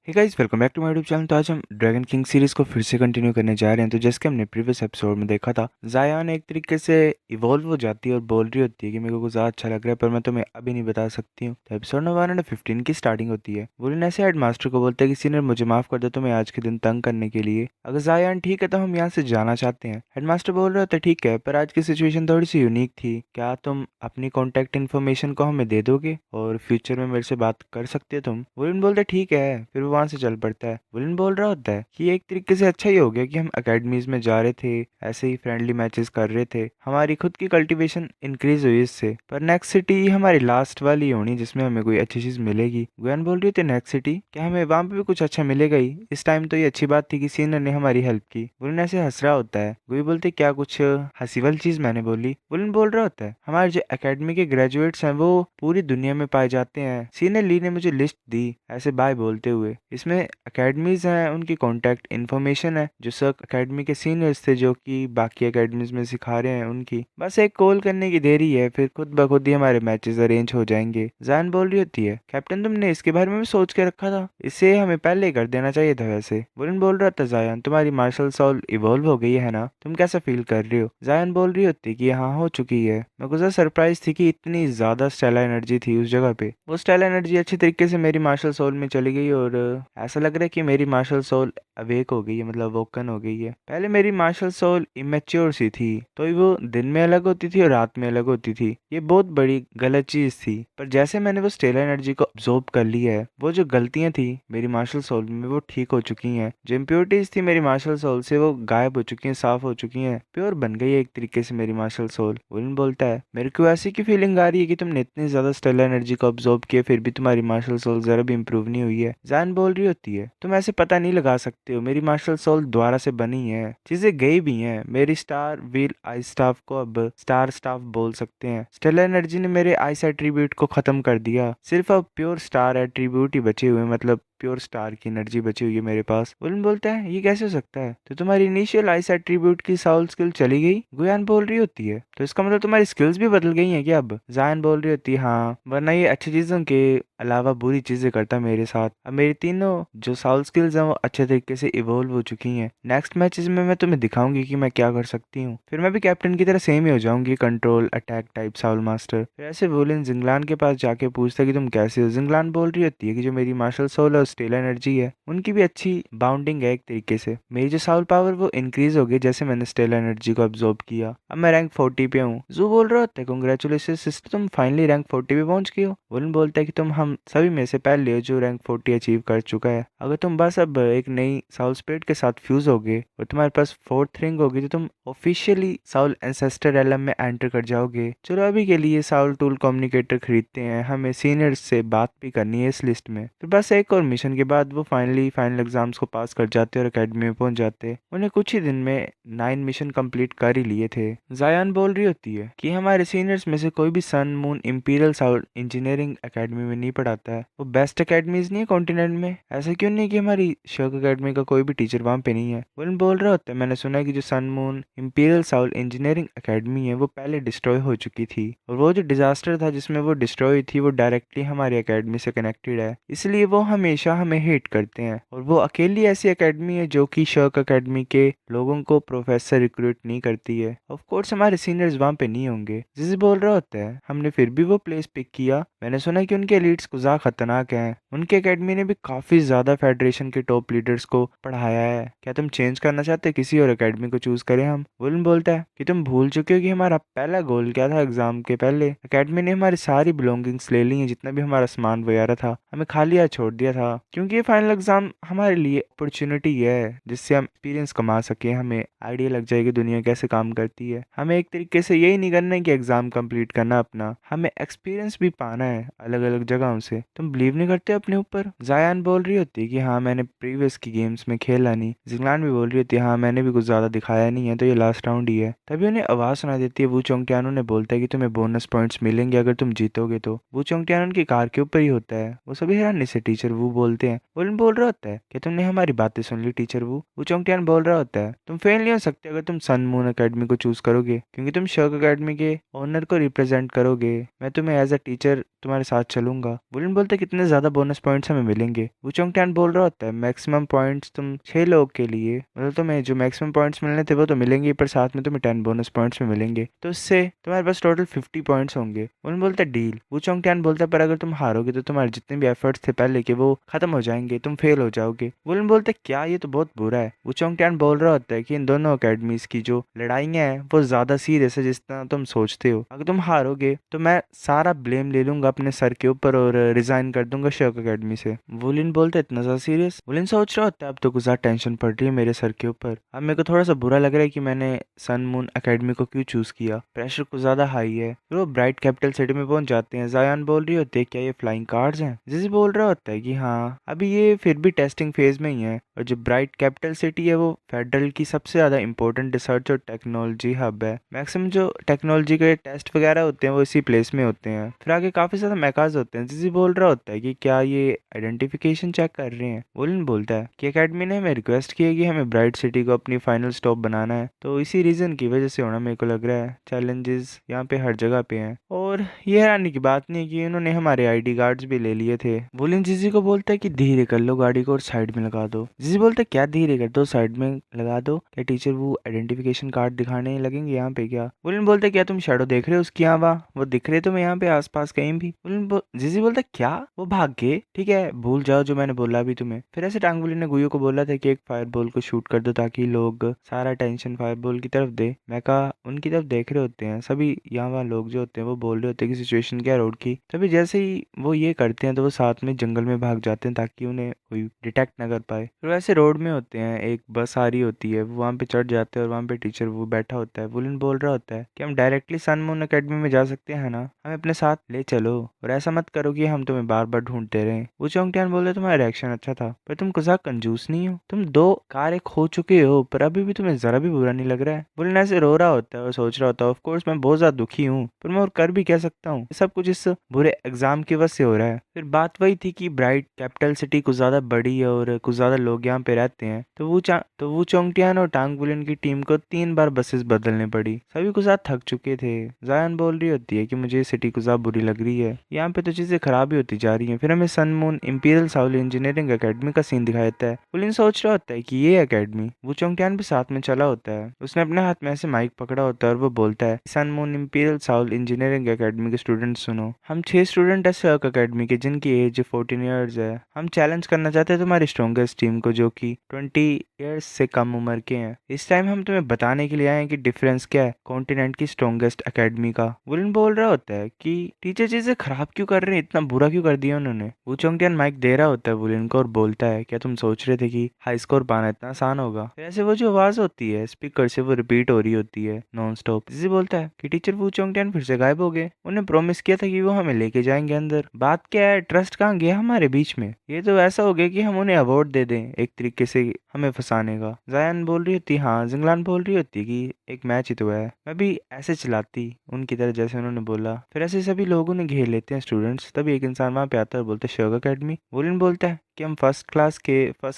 Hey guys, welcome back to my YouTube channel. तो आज हम ड्रैगन किंग सीरीज को फिर से कंटिन्यू करने जा रहे हैं। तो जैसे कि हमने प्रीवियस एपिसोड में देखा था, जायान एक तरीके से इवॉल्व हो जाती है और बोल रही होती है कि मेरे को कुछ ज़्यादा अच्छा लग रहा है, पर मैं तुम्हें अभी नहीं बता सकती हूँ। तो एपिसोड नंबर 115 की स्टार्टिंग होती है। वुलन ऐसे हेडमास्टर को बोलता है कि सीनियर, मुझे माफ कर दो तुम्हें आज के दिन तंग करने के लिए। अगर जायान ठीक है तो हम यहाँ से जाना चाहते हैं। हेडमास्टर बोल रहे होते ठीक है, पर आज की सिचुएशन थोड़ी सी यूनिक थी। क्या तुम अपनी कॉन्टैक्ट इन्फॉर्मेशन को हमें दे दोगे और फ्यूचर में मेरे से बात कर सकते हो तुम? वुलन बोलते ठीक है, फिर वो वहां से चल पड़ता है। विलन बोल रहा होता है कि ये एक तरीके से अच्छा ही हो गया कि हम एकेडमीज में जा रहे थे, ऐसे ही फ्रेंडली मैचेस कर रहे थे, हमारी खुद की कल्टीवेशन इंक्रीज हुई इससे। पर नेक्स्ट सिटी हमारी लास्ट वाली होनी जिसमें हमें कोई अच्छी चीज मिलेगी। गुयान बोल रही थी नेक्स्ट सिटी, क्या हमें वहां पे भी कुछ अच्छा मिलेगा ही? इस टाइम तो ये अच्छी बात थी कि सीनियर ने हमारी हेल्प की। विलन ऐसे हंस रहा होता है। गुई बोलते क्या कुछ हंसी वाली चीज मैंने बोली? विलन बोल रहा होता है हमारे जो एकेडमी के ग्रेजुएट्स हैं वो पूरी दुनिया में पाए जाते हैं। सीनियर ली ने मुझे लिस्ट दी ऐसे बाय बोलते हुए। इसमें एकेडमीज हैं, उनकी कॉन्टैक्ट इन्फॉर्मेशन है, जो सब एकेडमी के सीनियर्स थे जो कि बाकी एकेडमीज में सिखा रहे हैं उनकी। बस एक कॉल करने की देरी है, फिर खुद ब खुद ही हमारे मैचेस अरेंज हो जाएंगे। जान बोल रही होती है कैप्टन, तुमने इसके बारे में भी सोच के रखा था, इसे हमें पहले ही कर देना चाहिए था। वैसे वरुण बोल रहा था जायन, तुम्हारी मार्शल सोल इवॉल्व हो गई है ना, तुम कैसा फील कर रहे हो? जायन बोल रही होती कि हाँ हो चुकी है। मैं गुजर सरप्राइज थी कि इतनी ज्यादा स्टेला एनर्जी थी उस जगह पे। वो स्टेला एनर्जी अच्छी तरीके से मेरी मार्शल सोल में चली गई और ऐसा लग रहा है कि मेरी मार्शल सोल अवेक हो गई है, मतलब वोकन हो गई है। पहले मेरी मार्शल सोल इमेच्योर सी थी, तो वो दिन में अलग होती थी और रात में अलग होती थी। ये बहुत बड़ी गलत चीज थी, पर जैसे मैंने वो स्टेलर एनर्जी को अब्जॉर्ब कर लिया है, वो जो गलतियां थी मेरी मार्शल सोल में वो ठीक हो चुकी हैं। जो इम्प्योरिटीज थी मेरी मार्शल सोल से वो गायब हो चुकी हैं, साफ हो चुकी हैं, प्योर बन गई है एक तरीके से मेरी मार्शल सोल। वुलन बोलता है मेरे को ऐसी की फीलिंग आ रही है कि तुमने इतनी ज्यादा स्टेलर एनर्जी को अब्जॉर्ब किया फिर भी तुम्हारी मार्शल सोल जरा भी इंप्रूव नहीं हुई है। जान बोल रही होती है तुम ऐसे पता नहीं लगा सकते हो, मेरी मार्शल सोल दोबारा से बनी है, चीजें गई भी हैं। मेरी स्टार व्हील आइस स्टाफ को अब स्टार स्टाफ बोल सकते हैं। स्टेलर एनर्जी ने मेरे आइस एट्रीब्यूट को खत्म कर दिया, सिर्फ अब प्योर स्टार एट्रीब्यूट ही बचे हुए, मतलब प्योर स्टार की एनर्जी बची हुई है मेरे पास। वुलन बोलता है ये कैसे हो सकता है? तो तुम्हारी इनिशियल आइस एट्रीब्यूट की साउल स्किल चली गई? गुयान बोल रही होती है तो इसका मतलब तुम्हारी स्किल्स भी बदल गई हैं क्या अब? जायन बोल रही होती है हाँ, वरना ये अच्छी चीजों के अलावा बुरी चीजें करता मेरे साथ। अब मेरी तीनों जो साउल स्किल्स हैं वो अच्छे तरीके से इवोल्व हो चुकी हैं। नेक्स्ट मैचेस में मैं तुम्हें दिखाऊंगी कि मैं क्या कर सकती हूँ, फिर मैं भी कैप्टन की तरह सेम ही हो जाऊंगी, control attack type Saul master. फिर ऐसे वुलन जिंगलान के पास जाके पूछता है कि तुम कैसे हो? जिंगलान बोल रही होती है कि जो मेरी मार्शल सोल और स्टेल एनर्जी है उनकी भी अच्छी बाउंडिंग है एक तरीके से। मेरी जो साउल पावर वो इंक्रीज हो गई जैसे मैंने स्टेल एनर्जी को अब्जॉर्ब किया। अब मैं रैंक 40 पे हूँ। जू बोल रहा होता है कॉन्ग्रेचुलेशन सिस्टर, तुम फाइनली रैंक 40 पे पहुंच गए हो। वुलन बोलता है कि तुम हम सभी में से पहले हो जो रैंक 40 अचीव कर चुका है। अगर तुम बस अब एक नई साउल स्पिरिट के साथ फ्यूज होगे और तुम्हारे पास फोर्थ रिंग होगी तो तुम ऑफिशियली साउल एंसेस्टर एलम में एंटर कर जाओगे। चलो अभी के लिए साउल टूल कम्युनिकेटर खरीदते हैं, हमें सीनियर्स से बात भी करनी है इस लिस्ट में। फिर बस एक और मिशन के बाद वो फाइनली फाइनल एग्जाम्स को पास कर जाते और एकेडमी में पहुंच जाते। उन्हें कुछ ही दिन में 9 मिशन कंप्लीट कर ही लिए थे। जायान बोल रही होती है कि हमारे सीनियर्स में से कोई भी Sun Moon Imperial Seoul Engineering Academy में नहीं पढ़ाता है, वो बेस्ट एकेडमीज नहीं है कॉन्टिनेंट में। ऐसा क्यों नहीं कि हमारी शौक एकेडमी का कोई भी टीचर वहां पे नहीं है? वुलन बोल रहा होता है मैंने सुना है कि जो Sun Moon Imperial Seoul Engineering Academy है वो पहले डिस्ट्रॉय हो चुकी थी, और वो जो डिजास्टर था जिसमें वो डिस्ट्रॉय थी वो डायरेक्टली हमारी एकेडमी से कनेक्टेड है, इसलिए वो हमेशा हमें हेट करते हैं। और वो अकेली ऐसी एकेडमी है जो कि शौक एकेडमी के लोगों को प्रोफेसर रिक्रूट नहीं करती है। ऑफ कोर्स हमारे सीनियर्स वहां पे नहीं होंगे। जिस बोल रहा होता है हमने फिर भी वो प्लेस पिक किया, मैंने सुना है कि उनके एलिट्स कुछ ज्यादा खतरनाक हैं। उनके एकेडमी ने भी काफी ज्यादा फेडरेशन के टॉप लीडर्स को पढ़ाया है। क्या तुम चेंज करना चाहते हो, किसी और एकेडमी को चूज करें हम? वुलन बोलता है कि तुम भूल चुके हो कि हमारा पहला गोल क्या था एग्जाम के पहले? एकेडमी ने हमारी सारी बिलोंगिंग्स ले ली हैं, जितना भी हमारा सामान वगैरह था हमें खाली हाथ छोड़ दिया था, क्योंकि ये फाइनल एग्जाम हमारे लिए अपॉर्चुनिटी है जिससे हम एक्सपीरियंस कमा सके, हमें आइडिया लग जाएगी दुनिया कैसे काम करती है। हमें एक तरीके से यही नहीं करना है कि एग्जाम कंप्लीट करना अपना, हमें एक्सपीरियंस भी पाना है अलग अलग जगहों से। तुम बिलीव नहीं करते अपने ऊपर? जायान बोल रही होती है कि हाँ मैंने प्रीवियस की गेम्स में खेला नहीं। जिंगलान भी बोल रही होती है हाँ मैंने भी कुछ ज्यादा दिखाया नहीं है, तो ये लास्ट राउंड ही है। तभी उन्हें आवाज सुना देती है। वो चोंगटियानो ने बोलता है कि तुम्हें बोनस पॉइंट्स मिलेंगे अगर तुम जीतोगे तो। वो चोंगटियानो की कार के ऊपर ही होता है। वो सभी हैरानी से टीचर वो बोलते हैं। वुलिन बोल रहा होता है कि तुमने हमारी बातें सुन ली टीचर वो चोंगटियान बोल रहा होता है तुम फेल नहीं हो सकते अगर तुम सन मून अकेडमी को चूज करोगे, क्योंकि तुम शर्क अकेडमी के ओनर को रिप्रेजेंट करोगे। मैं तुम्हें एज अ टीचर तुम्हारे साथ चलूंगा। वुलिन बोलता है कितने ज्यादा बोनस पॉइंट्स हमें मिलेंगे। वो चोंगटियान बोल रहा होता है मैक्सिमम पॉइंट्स तुम 6 लोग के लिए, मतलब तुम्हें जो मैक्सिमम पॉइंट्स मिलने थे वो तो मिलेंगे ही, पर साथ में तुम्हें 10 बोनस पॉइंट्स में मिलेंगे, तो इससे तुम्हारे पास टोटल 50 पॉइंट्स होंगे। वुलिन बोलता है डील। वो चोंगटियान बोलता है पर अगर तुम हारोगे तो तुम्हारे जितने भी एफर्ट्स थे पहले के वो खत्म हो जाएंगे, तुम फेल हो जाओगे। वुलिन बोलता है क्या ये तो बहुत बुरा है। वो चोंगटियान बोल रहा होता है कि इन दोनों अकेडमीज की जो लड़ाइयाँ हैं वो ज्यादा सीरियस है जितना तुम सोचते हो। अगर तुम हारोगे तो मैं सारा ब्लेम ले लूंगा अपने सर के ऊपर और रिजाइन कर दूंगा शर्क अकेडमी से। वुलिन बोलता है इतना ज्यादा सीरियस। वुलिन सोच रहा होता है अब तो कुछ ज्यादा टेंशन पड़ रही है मेरे सर के ऊपर। अब मेरे को थोड़ा सा बुरा लग रहा है कि मैंने सन मून अकेडमी को क्यों चूज किया, प्रेशर कुछ ज्यादा हाई है। फिर वो ब्राइट कैपिटल सिटी में पहुंच जाते हैं। जायान बोल रही होती है क्या ये फ्लाइंग कार्ड्स हैं। जिजी बोल रहा होता है कि हाँ अभी ये फिर भी टेस्टिंग फेज में ही है, और जो ब्राइट कैपिटल सिटी है वो फेडरल की सबसे ज्यादा इंपॉर्टेंट रिसर्च और टेक्नोलॉजी हब है। मैक्सिमम जो टेक्नोलॉजी के टेस्ट वगैरह होते हैं वो इसी प्लेस में होते हैं। फिर आगे काफी ज्यादा मैकाज होते हैं। जिजी बोल रहा होता है कि क्या ये आइडेंटिफिकेशन चेक कर रहे हैं। वुलन बोलता है कि एकेडमी ने हमें रिक्वेस्ट की है कि हमें ब्राइट सिटी को अपनी फाइनल स्टॉप बनाना है, तो इसी रीजन की वजह से होना मेरे को लग रहा है। चैलेंजेस यहाँ पे हर जगह पे हैं, और ये हैरानी की बात नहीं है कि उन्होंने हमारे आईडी कार्ड्स भी ले लिए थे। वुलन जिजी को बोलता है कि धीरे कर लो गाड़ी को और साइड में लगा दो। जिजी बोलता है क्या धीरे कर दो साइड में लगा दो, क्या टीचर वो आइडेंटिफिकेशन कार्ड दिखाने लगेंगे यहाँ पे क्या। वुलन बोलता है क्या तुम शैडो देख रहे हो उसकी यहाँ वहाँ, वो दिख रहे तुम्हें यहाँ पे आसपास कहीं भी। जिजी बोलता है क्या, वो भाग गए, ठीक है भूल जाओ जो मैंने बोला अभी तुम्हें। फिर ऐसे टांगबुली ने गुयो को बोला था कि एक फायर बॉल को शूट कर दो ताकि लोग सारा टेंशन फायर बॉल की तरफ दे। मैं कहा उनकी तरफ देख रहे होते हैं सभी यहाँ वहाँ लोग जो होते हैं, वो बोल रहे होते हैं कि सिचुएशन क्या है रोड की। तभी जैसे ही वो ये करते हैं तो वो साथ में जंगल में भाग जाते हैं ताकि उन्हें कोई डिटेक्ट ना कर पाए। तो वैसे रोड में होते हैं, एक बस आ रही होती है, वो वहाँ पे चढ़ जाते हैं और वहाँ पे टीचर वो बैठा होता है। वुलन बोल रहा होता है कि हम डायरेक्टली सन मून अकेडमी में जा सकते हैं ना, हमें अपने साथ ले चलो और ऐसा मत करो कि हम तुम्हें बार बार ढूंढते रहे। वो चोंगटियान बोले तुम्हारा रिएक्शन अच्छा था, पर तुम कुछ कंजूस नहीं हो। तुम 2 कारें खो चुके हो पर अभी भी तुम्हें जरा भी बुरा नहीं लग रहा है। वुलन ऐसे रो रहा होता है और सोच रहा होता है ऑफ कोर्स मैं बहुत ज्यादा दुखी हूँ, पर मैं और कर भी क्या सकता हूँ, सब कुछ इस बुरे एग्जाम की वजह से हो रहा है। फिर बात वही थी कि ब्राइट कैपिटल सिटी कुछ ज्यादा बड़ी है और कुछ ज्यादा लोग यहाँ पे रहते हैं, तो वो चोंगटियान और टांग बुलिन की टीम को 3 बार बसेस बदलने पड़ी। सभी कुछ ज्यादा थक चुके थे। जायन बोल रही होती है कि मुझे सिटी कुछ ज्यादा बुरी लग रही है, यहाँ पे तो चीजें खराब ही होती जा रही हैं। फिर हमें Sun Moon Imperial Seoul Engineering Academy का सीन दिखाया जाता है। पुलिन सोच रहा होता है कि ये एकेडमी, वो चोंगटियान भी साथ में चला होता है। उसने अपने हाथ में ऐसे माइक पकड़ा होता है और वो बोलता है Sun Moon Imperial Seoul Engineering Academy के स्टूडेंट सुनो, हम 6 स्टूडेंट है सर्क एकेडमी के जिनकी एज 14 ईयर्स है। हम चैलेंज करना चाहते हैं तुम्हारी स्ट्रॉन्गेस्ट टीम को जो कि 20 ईयर्स से कम उम्र के हैं। इस टाइम हम तुम्हें बताने के लिए आए हैं कि डिफरेंस क्या है कॉन्टिनेंट की स्ट्रॉन्गेस्ट एकेडमी का। वुलन बोल रहा होता है कि टीचर चीजें खराब क्यों कर रहे हैं, इतना बुरा क्यों कर दिया उन्होंने। वो चोंगटियान माइक दे रहा होता है वुलन को और बोलता है क्या तुम सोच रहे थे कि हाई स्कोर पाना इतना आसान होगा। फिर ऐसे वो जो आवाज होती है स्पीकर से वो रिपीट हो रही होती है नॉन स्टॉप। जिसे बोलता है कि टीचर वो चोंगटियान फिर से गायब हो गए, उन्हें प्रॉमिस किया था कि वो हमें लेके जाएंगे अंदर। बात क्या है, ट्रस्ट कहाँ गया हमारे बीच में, ये तो ऐसा हो गया कि हम उन्हें अवार्ड दे दें एक तरीके से हमें फंसाने का। जायन बोल रही होती हाँ, जिंगलान बोल रही होती कि एक मैच ही तो है, मैं भी ऐसे चलाती उनकी तरह जैसे उन्होंने बोला। फिर ऐसे सभी लोग उन्हें घेर लेते हैं स्टूडेंट्स। तभी एक इंसान वहाँ पे आता है और बोलता है शर्क अकेडमी। वुलन बोलता है कि हम फर्स्ट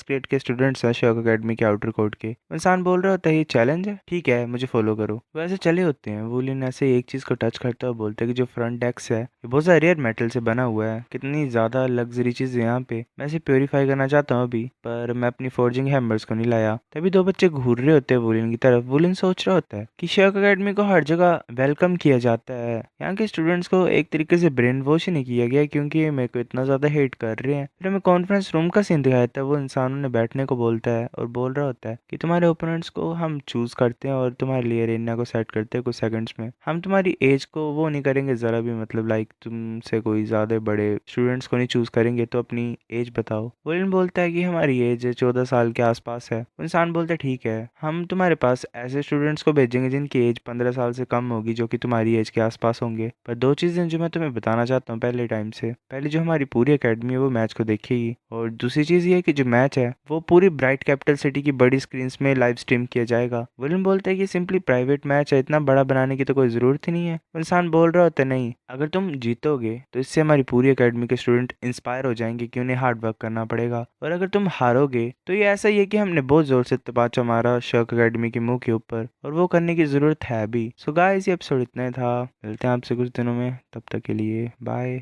ग्रेड के स्टूडेंट्स हैं शर्क अकेडमी के आउटर कोर्ट के। इंसान बोल रहा होता है ये चैलेंज है, ठीक है मुझे फॉलो करो। वो ऐसे चले होते हैं। वुलन ऐसे एक चीज को टच करता है और बोलता है कि जो फ्रंट डेस्क है ये बहुत ज्यादा रेयर मेटल से बना हुआ है, कितनी ज्यादा लग्जरी चीज है यहाँ पे, मैं इसे प्योरीफाई करना चाहता हूँ अभी, पर मैं अपनी फोर्जिंग हैमर्स को नहीं लाया। तभी 2 बच्चे घूर रहे होते हैं वुलन की तरफ। वुलन सोच रहा होता है कि शर्क अकेडमी को हर जगह वेलकम किया जाता है, यहाँ के स्टूडेंट्स को एक तरीके से ब्रेन वॉश ही नहीं किया गया क्योंकि ये मेरे को इतना ज्यादा हेट कर रहे हैं। फिर हमें कॉन्फ्रेंस रूम का सीन दिखाया था। वो इंसान उन्हें बैठने को बोलता है और बोल रहा होता है कि तुम्हारे ओपोनेंट्स को हम चूज करते हैं और तुम्हारे लिए अरेना को सेट करते हैं कुछ सेकंड्स में। हम तुम्हारी एज को वो नहीं करेंगे जरा भी, मतलब लाइक तुमसे कोई ज्यादा बड़े स्टूडेंट्स को नहीं चूज करेंगे, तो अपनी एज बताओ। वुलन बोलता है कि हमारी एज 14 साल के आसपास है। इंसान बोलता है ठीक है, हम तुम्हारे पास ऐसे स्टूडेंट्स को भेजेंगे जिनकी एज 15 साल से कम होगी जो कि तुम्हारी एज के आसपास होंगे। पर 2 चीजें जो मैं तुम्हें बताना चाहता हूँ पहले टाइम से, पहले जो हमारी पूरी एकेडमी है वो मैच को देखेगी और दूसरी चीज़ ये है कि जो मैच है वो पूरी ब्राइट कैपिटल सिटी की बड़ी स्क्रीन में लाइव स्ट्रीम किया जाएगा। विलन बोलता है कि सिंपली प्राइवेट मैच है, इतना बड़ा बनाने की तो कोई ज़रूरत ही नहीं है। इंसान बोल रहा होता है नहीं, अगर तुम जीतोगे तो इससे हमारी पूरी एकेडमी के स्टूडेंट इंस्पायर हो जाएंगे कि उन्हें हार्ड वर्क करना पड़ेगा, और अगर तुम हारोगे तो ये ऐसा ही है कि हमने बहुत ज़ोर से तमाचा मारा शक एकेडमी के मुंह के ऊपर, और वो करने की ज़रूरत है भी। सो गाइस, ये एपिसोड इतना ही था, मिलते हैं आपसे कुछ दिनों में, तब तक के लिए बाय।